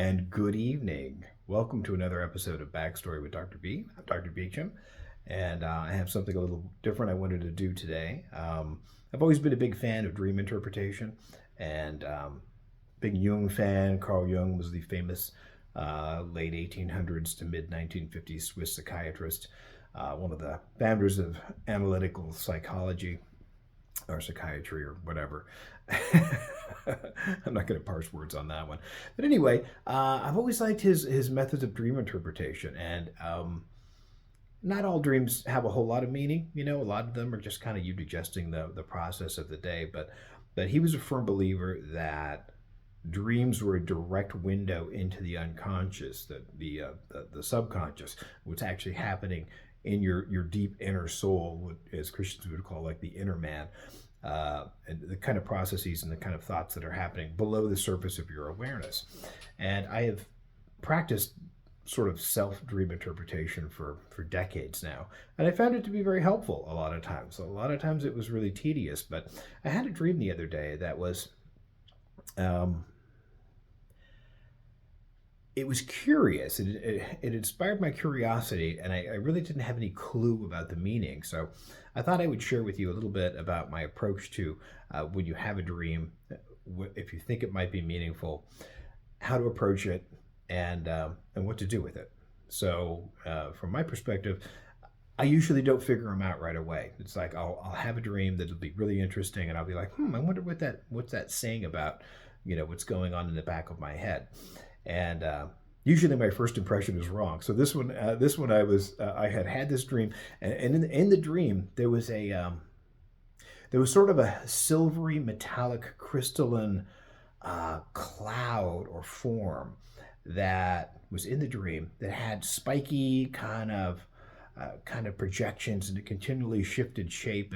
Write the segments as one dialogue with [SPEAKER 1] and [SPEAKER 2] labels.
[SPEAKER 1] and good evening. Welcome to another episode of Backstory with Dr. B. I'm Dr. Beecham, and I have something a little different I wanted to do today. I've always been a big fan of dream interpretation, and big Jung fan. Carl Jung was the famous late 1800s to mid 1950s Swiss psychiatrist, one of the founders of analytical psychology or psychiatry or whatever. I'm not going to parse words on that one. But anyway, I've always liked his methods of dream interpretation. And not all dreams have a whole lot of meaning. You know, a lot of them are just kind of you digesting the process of the day. But he was a firm believer that dreams were a direct window into the unconscious, the subconscious, what's actually happening in your deep inner soul, what, as Christians would call like the inner man, and the kind of processes and the kind of thoughts that are happening below the surface of your awareness. And I have practiced sort of self-dream interpretation for decades now, and I found it to be very helpful a lot of times. A lot of times it was really tedious, but I had a dream the other day that was it was curious. It inspired my curiosity, and I really didn't have any clue about the meaning. So I thought I would share with you a little bit about my approach to when you have a dream, if you think it might be meaningful, how to approach it, and what to do with it. So from my perspective, I usually don't figure them out right away. It's like I'll have a dream that'll be really interesting, and I'll be like, I wonder what's that saying about, what's going on in the back of my head. And usually my first impression is wrong. So this one I had this dream, and in the dream there was sort of a silvery, metallic, crystalline cloud or form that was in the dream that had spiky kind of projections, and it continually shifted shape,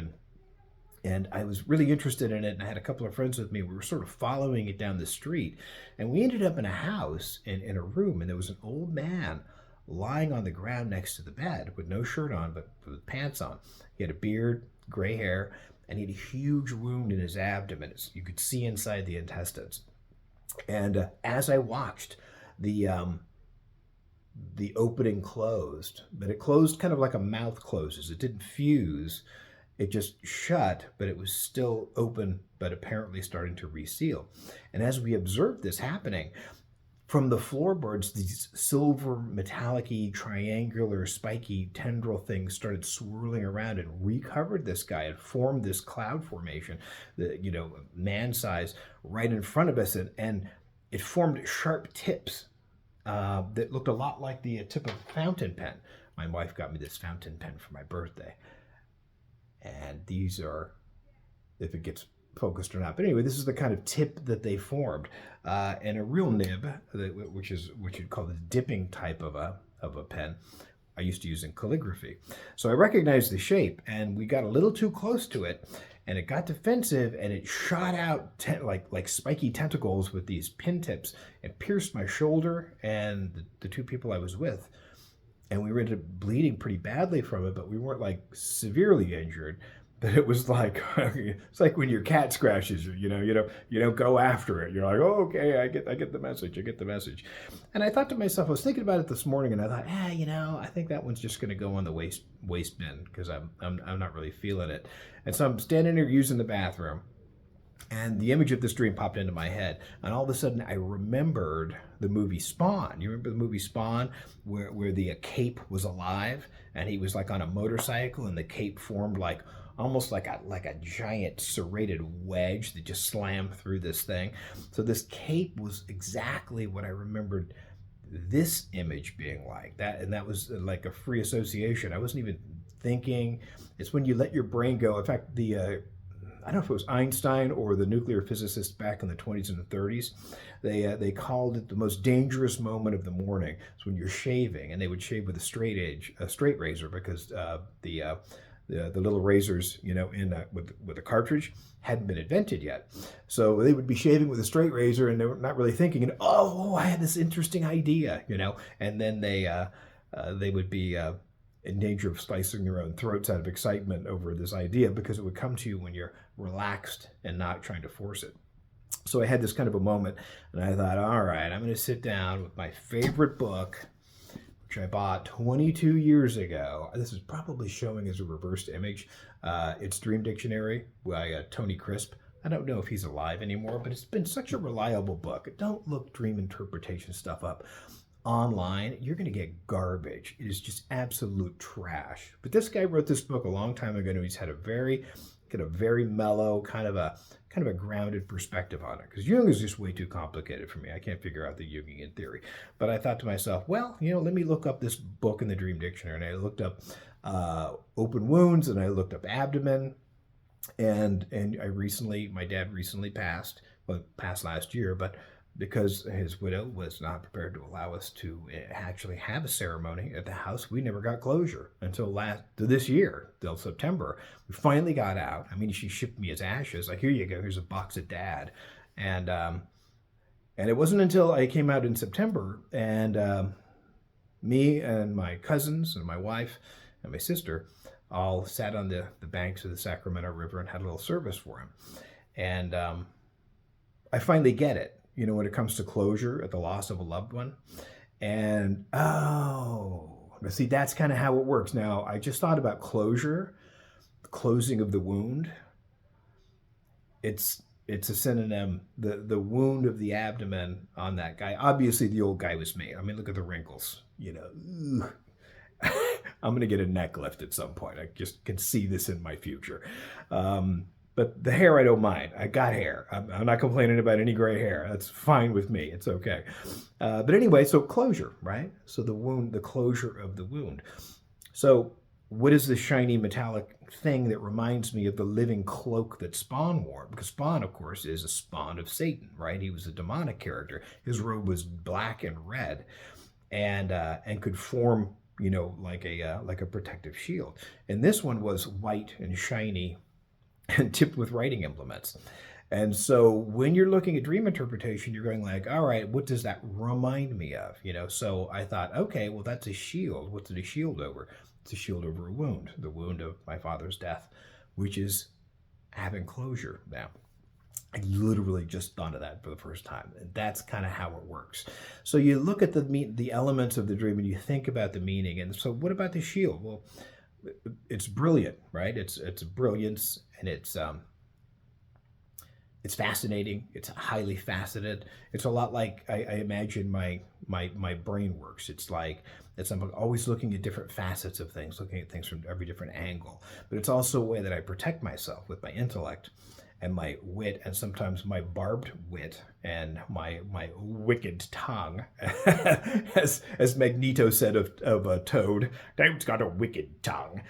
[SPEAKER 1] and I was really interested in it, and I had a couple of friends with me. We were sort of following it down the street, and we ended up in a house, in a room, and there was an old man lying on the ground next to the bed with no shirt on, but with pants on. He had a beard, gray hair, and he had a huge wound in his abdomen. You could see inside the intestines. And as I watched, the opening closed, but it closed kind of like a mouth closes. It didn't fuse. It just shut, but it was still open, but apparently starting to reseal. And as we observed this happening, from the floorboards, these silver, metallic-y, triangular, spiky tendril things started swirling around and recovered this guy and formed this cloud formation, man size, right in front of us. And it formed sharp tips that looked a lot like the tip of a fountain pen. My wife got me this fountain pen for my birthday. And these are, if it gets focused or not. But anyway, this is the kind of tip that they formed. And a real nib, which you'd call the dipping type of a pen, I used to use in calligraphy. So I recognized the shape, and we got a little too close to it, and it got defensive, and it shot out like spiky tentacles with these pin tips and pierced my shoulder and the two people I was with. And we ended up bleeding pretty badly from it, but we weren't like severely injured. But it was like it's like when your cat scratches you, you don't go after it. You're like, oh, okay, I get the message. And I thought to myself, I was thinking about it this morning, and I thought, I think that one's just going to go on the waste bin because I'm not really feeling it. And so I'm standing there using the bathroom, and the image of this dream popped into my head, and all of a sudden I remembered the movie Spawn. You remember the movie Spawn, where the cape was alive, and he was like on a motorcycle, and the cape formed almost like a giant serrated wedge that just slammed through this thing. So this cape was exactly what I remembered this image being like. That was like a free association. I wasn't even thinking. It's when you let your brain go. In fact, I don't know if it was Einstein or the nuclear physicists back in the 20s and the 30s. They called it the most dangerous moment of the morning. It's when you're shaving, and they would shave with a straight razor, because the little razors, with a cartridge hadn't been invented yet. So they would be shaving with a straight razor, and they were not really thinking, I had this interesting idea, and then they would be in danger of slicing their own throats out of excitement over this idea, because it would come to you when you're relaxed and not trying to force it. So I had this kind of a moment, and I thought, all right, I'm going to sit down with my favorite book, which I bought 22 years ago. This is probably showing as a reversed image. It's Dream Dictionary by Tony Crisp. I don't know if he's alive anymore, but it's been such a reliable book. Don't look dream interpretation stuff up online. You're going to get garbage. It is just absolute trash. But this guy wrote this book a long time ago, and he's had a very mellow kind of a grounded perspective on it, because Jung is just way too complicated for me. I can't figure out the Jungian theory. But I thought to myself, well, let me look up this book in the Dream Dictionary. And I looked up open wounds, and I looked up abdomen, and my dad recently passed. Well, passed last year, but because his widow was not prepared to allow us to actually have a ceremony at the house, we never got closure until this year, till September. We finally got out. I mean, she shipped me his ashes. Like, here you go. Here's a box of Dad. And it wasn't until I came out in September, and me and my cousins and my wife and my sister all sat on the banks of the Sacramento River and had a little service for him. And I finally get it, when it comes to closure at the loss of a loved one. And, see, that's kind of how it works. Now, I just thought about closure, the closing of the wound. It's a synonym, the wound of the abdomen on that guy. Obviously, the old guy was me. I mean, look at the wrinkles, I'm going to get a neck lift at some point. I just can see this in my future. But the hair, I don't mind. I got hair. I'm not complaining about any gray hair. That's fine with me. It's okay. But anyway, so closure, right? So the wound, the closure of the wound. So what is the shiny metallic thing that reminds me of the living cloak that Spawn wore? Because Spawn, of course, is a spawn of Satan, right? He was a demonic character. His robe was black and red, and could form, like a protective shield. And this one was white and shiny and tipped with writing implements. And so when you're looking at dream interpretation, you're going like, all right, what does that remind me of? So I thought, okay, well, that's a shield. What's it a shield over? It's a shield over a wound, the wound of my father's death, which is having closure now. I literally just thought of that for the first time. And that's kind of how it works. So you look at the elements of the dream and you think about the meaning. And so what about the shield? Well, it's brilliant, right? It's brilliance, and it's fascinating. It's highly faceted. It's a lot like I imagine my brain works. I'm always looking at different facets of things, looking at things from every different angle. But it's also a way that I protect myself with my intellect and my wit, and sometimes my barbed wit and my wicked tongue. as Magneto said of Toad, Toad's got a wicked tongue.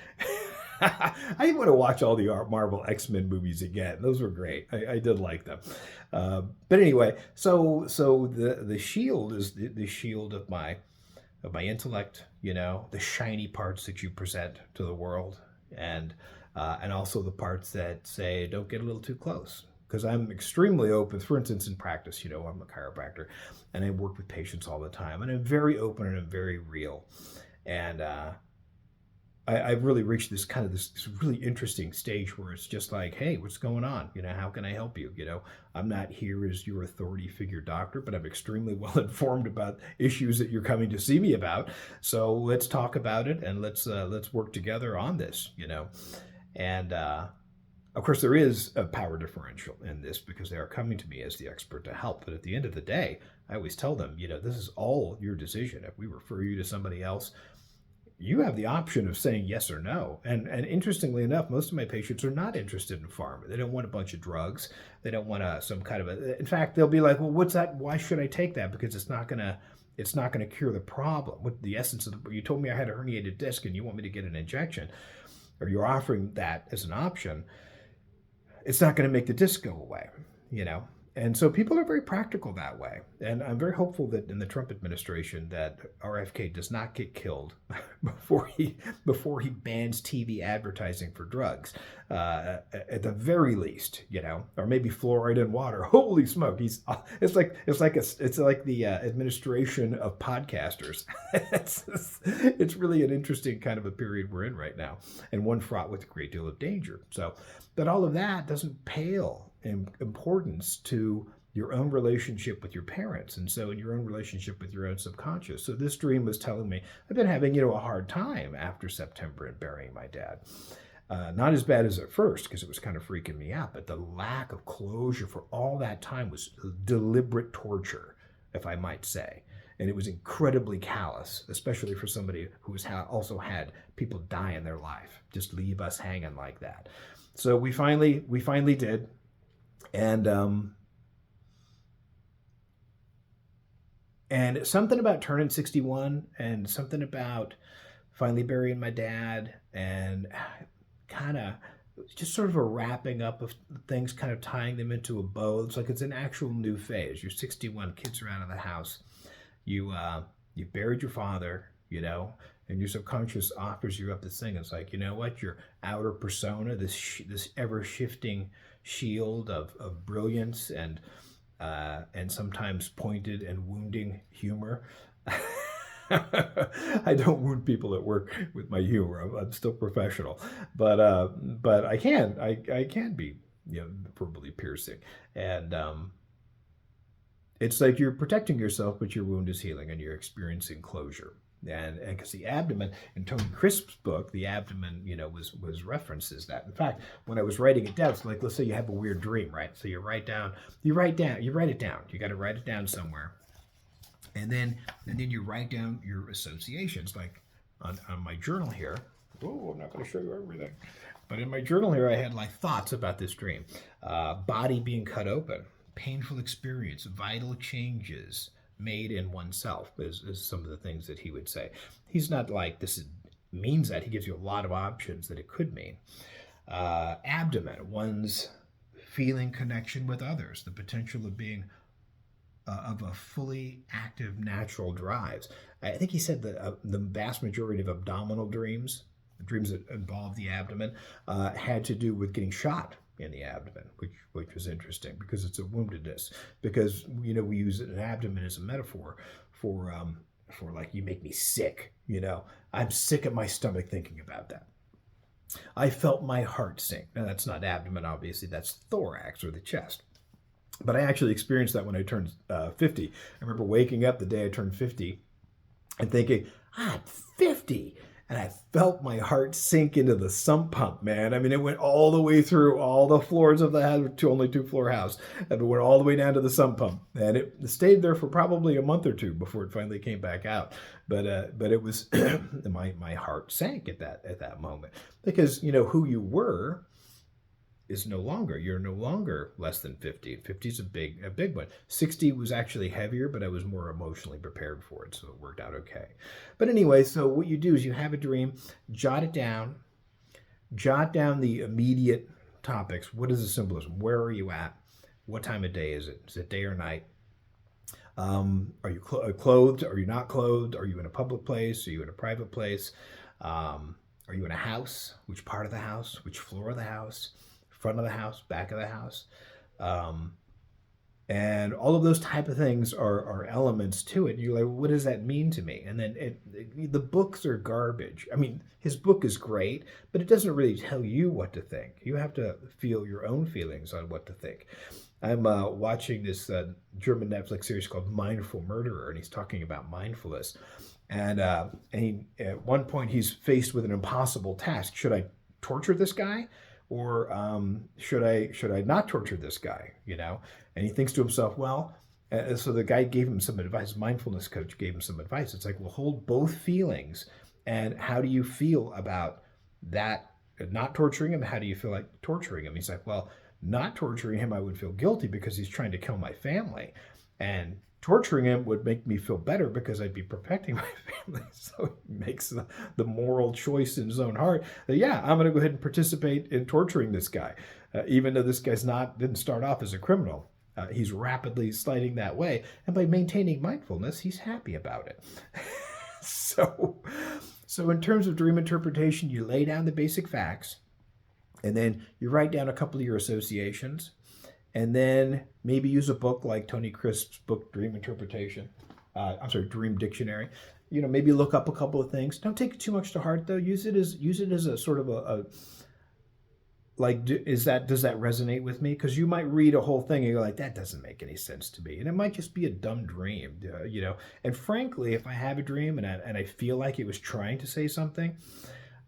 [SPEAKER 1] I want to watch all the Marvel X-Men movies again. Those were great. I did like them. But anyway, so the shield is the shield of my intellect, the shiny parts that you present to the world, and also the parts that say, don't get a little too close. Because I'm extremely open. For instance, in practice, I'm a chiropractor, and I work with patients all the time, and I'm very open and I'm very real. And I've really reached this really interesting stage where it's just like, hey, what's going on? How can I help you? I'm not here as your authority figure doctor, but I'm extremely well informed about issues that you're coming to see me about. So let's talk about it, and let's work together on this. And of course, there is a power differential in this, because they are coming to me as the expert to help. But at the end of the day, I always tell them, this is all your decision. If we refer you to somebody else, you have the option of saying yes or no. And interestingly enough, most of my patients are not interested in pharma. They don't want a bunch of drugs. They don't want some kind of in fact, they'll be like, well, what's that? Why should I take that? Because it's not gonna cure the problem. What the essence of you told me I had a herniated disc and you want me to get an injection, or you're offering that as an option. It's not going to make the disc go away, And so people are very practical that way. And I'm very hopeful that in the Trump administration that RFK does not get killed before he bans TV advertising for drugs, at the very least, or maybe fluoride in water. Holy smoke! It's like the administration of podcasters. It's really an interesting kind of a period we're in right now, and one fraught with a great deal of danger. So But all of that doesn't pale in importance to your own relationship with your parents, and so in your own relationship with your own subconscious. So this dream was telling me I've been having, a hard time after September and burying my dad. Not as bad as at first, because it was kind of freaking me out, but the lack of closure for all that time was deliberate torture, if I might say. And it was incredibly callous, especially for somebody who's also had people die in their life, just leave us hanging like that. So we finally did, and something about turning 61, and something about finally burying my dad, and kind of just sort of a wrapping up of things, kind of tying them into a bow. It's like it's an actual new phase. You're 61, kids are out of the house. You buried your father, and your subconscious offers you up this thing. It's like, you know what, your outer persona, this ever shifting shield of brilliance and sometimes pointed and wounding humor. I don't wound people at work with my humor. I'm still professional, but I can be, verbally piercing, and it's like you're protecting yourself, but your wound is healing, and you're experiencing closure. And because the abdomen in Tony Crisp's book, the abdomen, was references that. In fact, when I was writing it down, it's like, let's say you have a weird dream, right? So you write it down. You got to write it down somewhere. And then you write down your associations, like on my journal here. Oh, I'm not going to show you everything. But in my journal here, I had like thoughts about this dream. Body being cut open, painful experience, vital changes made in oneself is some of the things that he would say. He's not like this means that. He gives you a lot of options that it could mean. Abdomen, one's feeling connection with others, the potential of being of a fully active natural drives. I think he said that the vast majority of abdominal dreams that involve the abdomen, had to do with getting shot in the abdomen, which was interesting because it's a woundedness. Because we use an abdomen as a metaphor for like, you make me sick. I'm sick at my stomach thinking about that. I felt my heart sink. Now that's not abdomen, obviously. That's thorax or the chest. But I actually experienced that when I turned 50. I remember waking up the day I turned 50 and thinking, I'm 50. And I felt my heart sink into the sump pump, man. I mean, it went all the way through all the floors of the house, only 2-floor house. And it went all the way down to the sump pump. And it stayed there for probably a month or two before it finally came back out. But it was, my heart sank at that moment. Because, who you were is no longer. You're no longer less than 50. 50 is a big one. 60 was actually heavier, but I was more emotionally prepared for it, so it worked out okay. But anyway, so what you do is you have a dream, jot it down, jot down the immediate topics. What is the symbolism? Where are you at? What time of day is it? Is it day or night? Are you clothed? Are you not clothed? Are you in a public place? Are you in a private place? Are you in a house? Which part of the house? Which floor of the house? Front of the house, back of the house, and all of those type of things are elements to it. You're like, what does that mean to me? And then the books are garbage. I mean, his book is great, but it doesn't really tell you what to think. You have to feel your own feelings on what to think. I'm watching this German Netflix series called Mindful Murderer, and he's talking about mindfulness. And he, at one point, he's faced with an impossible task. Should I torture this guy? Or should I not torture this guy, And he thinks to himself, well, so the guy gave him some advice, mindfulness coach gave him some advice. It's like, well, hold both feelings. And how do you feel about that, not torturing him? How do you feel like torturing him? He's like, well, not torturing him, I would feel guilty because he's trying to kill my family. And torturing him would make me feel better because I'd be protecting my family. So he makes the moral choice in his own heart that, yeah, I'm going to go ahead and participate in torturing this guy. Even though this guy's didn't start off as a criminal. He's rapidly sliding that way. And by maintaining mindfulness, he's happy about it. So in terms of dream interpretation, you lay down the basic facts, and then you write down a couple of your associations. And then maybe use a book like Tony Crisp's book, Dream Interpretation. Dream Dictionary. Maybe look up a couple of things. Don't take it too much to heart, though. Use it as a sort of Like, does that resonate with me? Because you might read a whole thing and you're like, that doesn't make any sense to me, and it might just be a dumb dream, you know. And frankly, if I have a dream and I feel like it was trying to say something,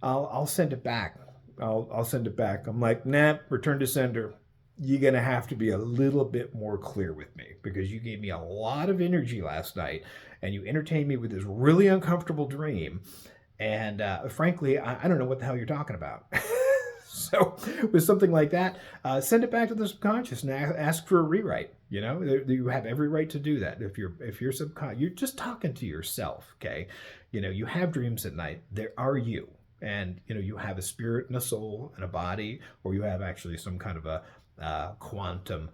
[SPEAKER 1] I'll send it back. I'll send it back. I'm like, nah, return to sender. You're gonna have to be a little bit more clear with me because you gave me a lot of energy last night, and you entertained me with this really uncomfortable dream. And frankly, I don't know what the hell you're talking about. So with something like that, send it back to the subconscious and ask for a rewrite. You know, you have every right to do that. If you're subconscious, you're just talking to yourself. Okay, you know, you have dreams at night. There are you, and you know you have a spirit and a soul and a body, or you have actually some kind of a quantum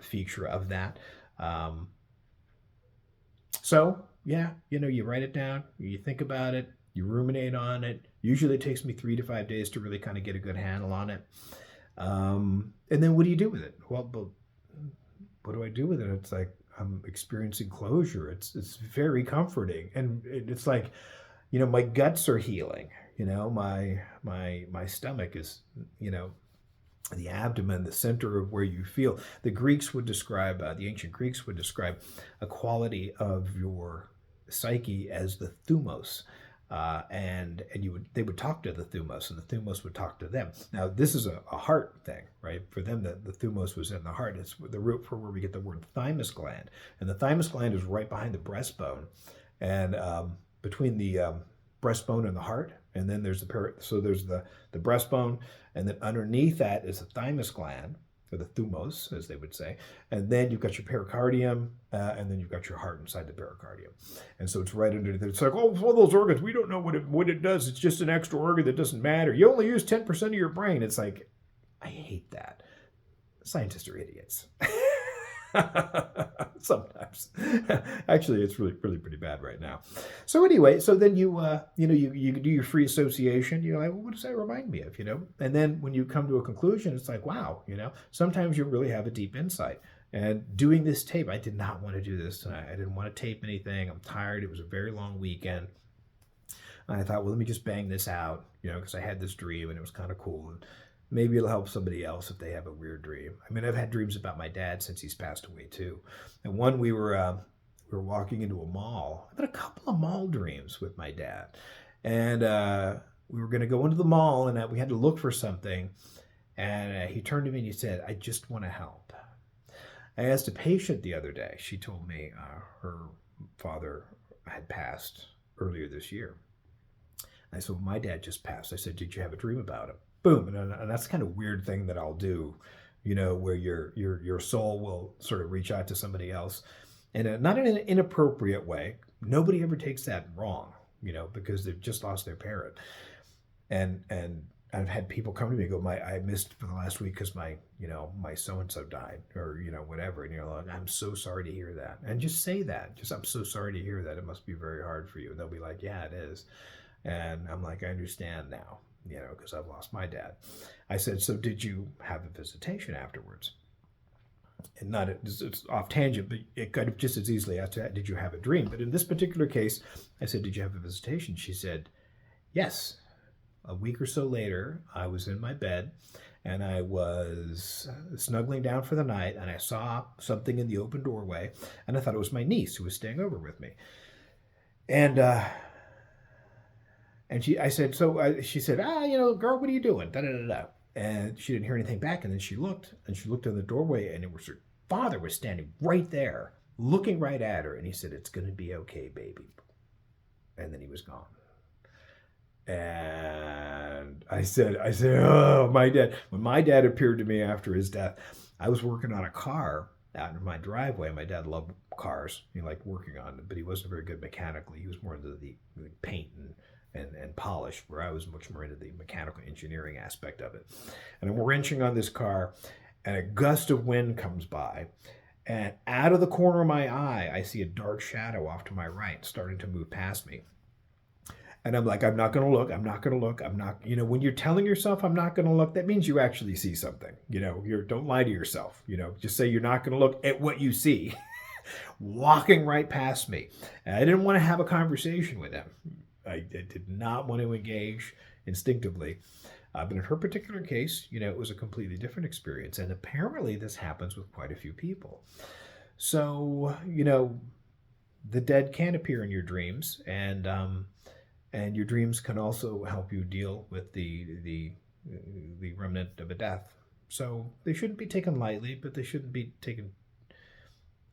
[SPEAKER 1] feature of that. Um, so yeah, you know, you write it down, you think about it, you ruminate on it. Usually it takes me 3 to 5 days to really kind of get a good handle on it. And then what do you do with it? Well, but what do I do with it? It's like I'm experiencing closure. It's very comforting, and it's like, you know, my guts are healing. You know, my stomach is, you know, the abdomen, the center of where you feel. The Greeks would describe, the ancient Greeks would describe a quality of your psyche as the thumos. And they would talk to the thumos, and the thumos would talk to them. Now this is a heart thing, right? For them, the thumos was in the heart. It's the root for where we get the word thymus gland, and the thymus gland is right behind the breastbone, and between the breastbone and the heart, and then there's there's the breastbone, and then underneath that is the thymus gland, or the thumos, as they would say, and then you've got your pericardium, and then you've got your heart inside the pericardium, and so it's right underneath. It's like, oh, all those organs, we don't know what it does. It's just an extra organ that doesn't matter. You only use 10% of your brain. It's like, I hate that. Scientists are idiots. Sometimes. Actually, it's really pretty bad right now. So anyway, so then you you do your free association. You're like, well, what does that remind me of? You know, and then when you come to a conclusion, it's like, wow, you know, sometimes you really have a deep insight. And doing this tape, I did not want to do this tonight. I didn't want to tape anything. I'm tired. It was a very long weekend. And I thought, well, let me just bang this out, you know, because I had this dream and it was kind of cool. And maybe it'll help somebody else if they have a weird dream. I mean, I've had dreams about my dad since he's passed away too. And one, we were walking into a mall. I've had a couple of mall dreams with my dad, and we were going to go into the mall, and we had to look for something. And he turned to me and he said, "I just want to help." I asked a patient the other day. She told me her father had passed earlier this year. I said, well, my dad just passed. I said, did you have a dream about him? Boom. And that's kind of weird thing that I'll do, you know, where your soul will sort of reach out to somebody else, and not in an inappropriate way. Nobody ever takes that wrong, you know, because they've just lost their parent. And I've had people come to me and go, I missed for the last week because my so-and-so died, or, you know, whatever. And you're like, I'm so sorry to hear that. And just say that. Just, I'm so sorry to hear that. It must be very hard for you. And they'll be like, yeah, it is. And I'm like, I understand now, you know, because I've lost my dad. I said, so did you have a visitation afterwards? And not, it's off tangent, but it could have just as easily asked, did you have a dream? But in this particular case, I said, did you have a visitation? She said, yes. A week or so later, I was in my bed and I was snuggling down for the night, and I saw something in the open doorway, and I thought it was my niece who was staying over with me. And she said, you know, girl, what are you doing? Da, da, da, da. And she didn't hear anything back. And then she looked in the doorway, and it was her father was standing right there, looking right at her. And he said, it's going to be okay, baby. And then he was gone. And I said, oh, my dad. When my dad appeared to me after his death, I was working on a car out in my driveway. My dad loved cars. He liked working on them, but he wasn't very good mechanically. He was more into the paint and polish, where I was much more into the mechanical engineering aspect of it. And I'm wrenching on this car, and a gust of wind comes by, and out of the corner of my eye, I see a dark shadow off to my right starting to move past me. And I'm like, I'm not going to look. I'm not going to look. I'm not, you know, when you're telling yourself I'm not going to look, that means you actually see something. You know, don't lie to yourself. You know, just say you're not going to look at what you see. Walking right past me. And I didn't want to have a conversation with him. I did not want to engage instinctively. But in her particular case, it was a completely different experience. And apparently this happens with quite a few people. So, the dead can appear in your dreams, and your dreams can also help you deal with the remnant of a death. So they shouldn't be taken lightly, but they shouldn't be taken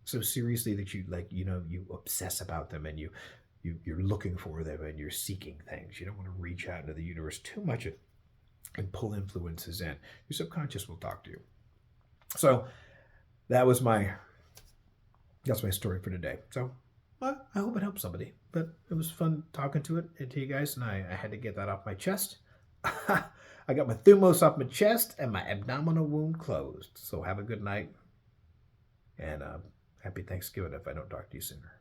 [SPEAKER 1] so seriously that you obsess about them, and you're looking for them, and you're seeking things. You don't want to reach out into the universe too much and pull influences in. Your subconscious will talk to you. So that was that's my story for today. So I hope it helps somebody. But it was fun talking to you guys, and I had to get that off my chest. I got my thumos off my chest and my abdominal wound closed. So have a good night, and happy Thanksgiving if I don't talk to you sooner.